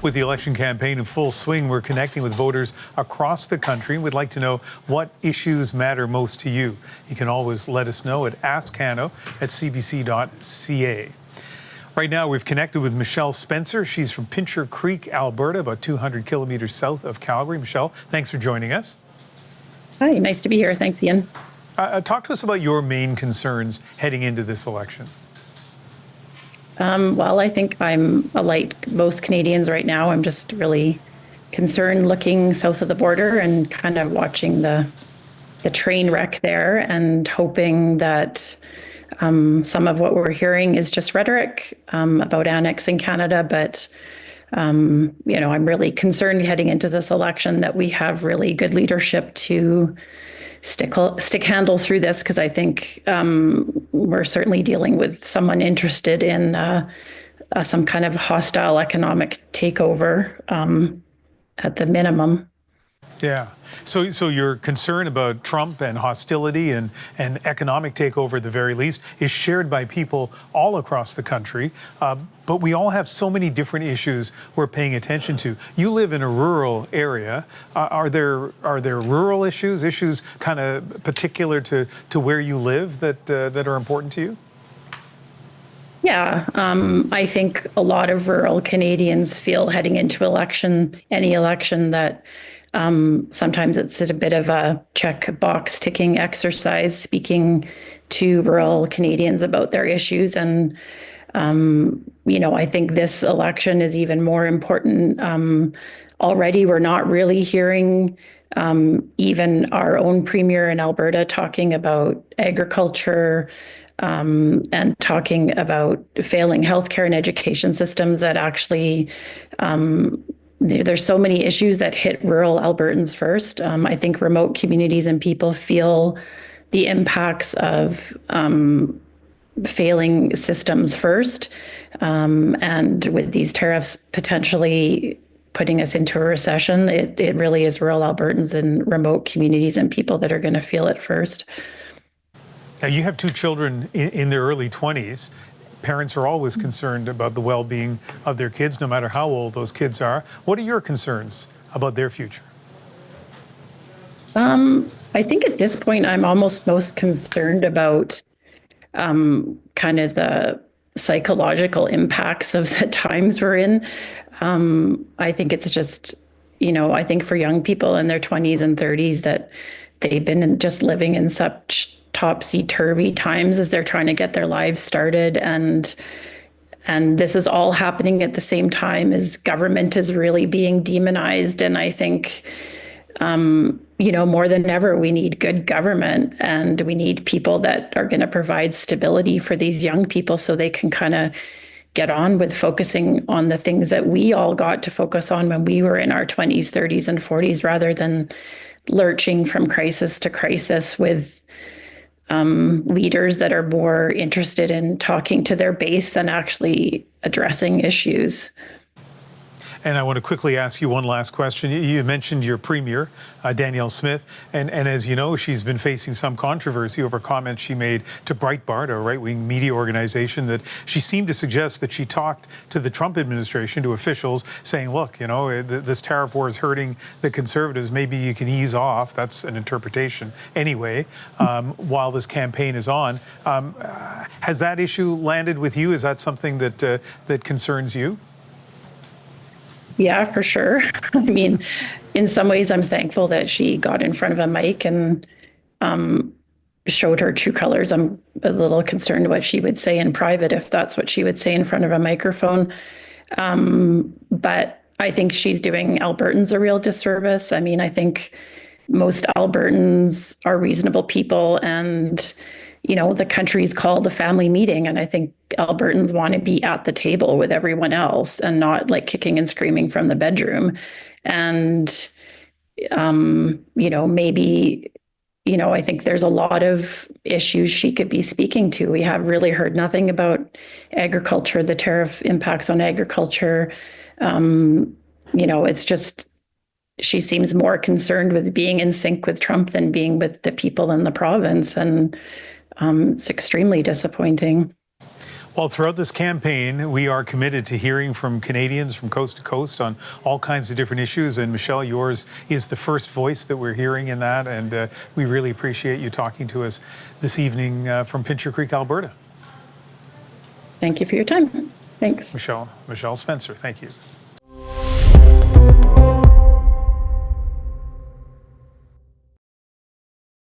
With the election campaign in full swing, we're connecting with voters across the country. We'd like to know what issues matter most to you. You can always let us know at askhano@cbc.ca. Right now, we've connected with Michelle Spencer. She's from Pincher Creek, Alberta, about 200 kilometers south of Calgary. Michelle, thanks for joining us. Hi, nice to be here. Thanks, Ian. Talk to us about your main concerns heading into this election. Well, I think I'm like most Canadians right now. I'm just really concerned looking south of the border and kind of watching the train wreck there and hoping that some of what we're hearing is just rhetoric about annexing Canada. But, I'm really concerned heading into this election that we have really good leadership to stick handle through this, because I think we're certainly dealing with someone interested in some kind of hostile economic takeover at the minimum. Yeah. So your concern about Trump and hostility and economic takeover at the very least is shared by people all across the country. But we all have so many different issues we're paying attention to. You live in a rural area. Are there rural issues kind of particular to where you live that are important to you? Yeah, I think a lot of rural Canadians feel heading into any election, that sometimes it's a bit of a checkbox ticking exercise, speaking to rural Canadians about their issues. And, I think this election is even more important. Already, we're not really hearing even our own premier in Alberta talking about agriculture, and talking about failing healthcare and education systems that actually there's so many issues that hit rural Albertans first. I think remote communities and people feel the impacts of failing systems first. And with these tariffs potentially putting us into a recession, it really is rural Albertans and remote communities and people that are going to feel it first. Now, you have two children in their early 20s. Parents are always concerned about the well-being of their kids, no matter how old those kids are. What are your concerns about their future? I think at this point, I'm almost most concerned about kind of the psychological impacts of the times we're in. I think it's just, I think for young people in their 20s and 30s that they've been just living in such topsy-turvy times as they're trying to get their lives started, and this is all happening at the same time as government is really being demonized. And I think more than ever we need good government, and we need people that are going to provide stability for these young people so they can kind of get on with focusing on the things that we all got to focus on when we were in our 20s, 30s, and 40s, rather than lurching from crisis to crisis with leaders that are more interested in talking to their base than actually addressing issues. And I want to quickly ask you one last question. You mentioned your premier, Danielle Smith, and as you know, she's been facing some controversy over comments she made to Breitbart, a right-wing media organization, that she seemed to suggest that she talked to the Trump administration, to officials, saying, look, this tariff war is hurting the Conservatives. Maybe you can ease off. That's an interpretation anyway, while this campaign is on. Has that issue landed with you? Is that something that concerns you? Yeah, for sure. I mean, in some ways, I'm thankful that she got in front of a mic and showed her true colors. I'm a little concerned what she would say in private, if that's what she would say in front of a microphone. But I think she's doing Albertans a real disservice. I mean, I think most Albertans are reasonable people, and the country's called a family meeting, and I think Albertans want to be at the table with everyone else and not like kicking and screaming from the bedroom. And, maybe, I think there's a lot of issues she could be speaking to. We have really heard nothing about agriculture, the tariff impacts on agriculture. It's just, she seems more concerned with being in sync with Trump than being with the people in the province. And it's extremely disappointing. Well, throughout this campaign, we are committed to hearing from Canadians from coast to coast on all kinds of different issues. And Michelle, yours is the first voice that we're hearing in that. And we really appreciate you talking to us this evening from Pincher Creek, Alberta. Thank you for your time. Thanks. Michelle Spencer, thank you.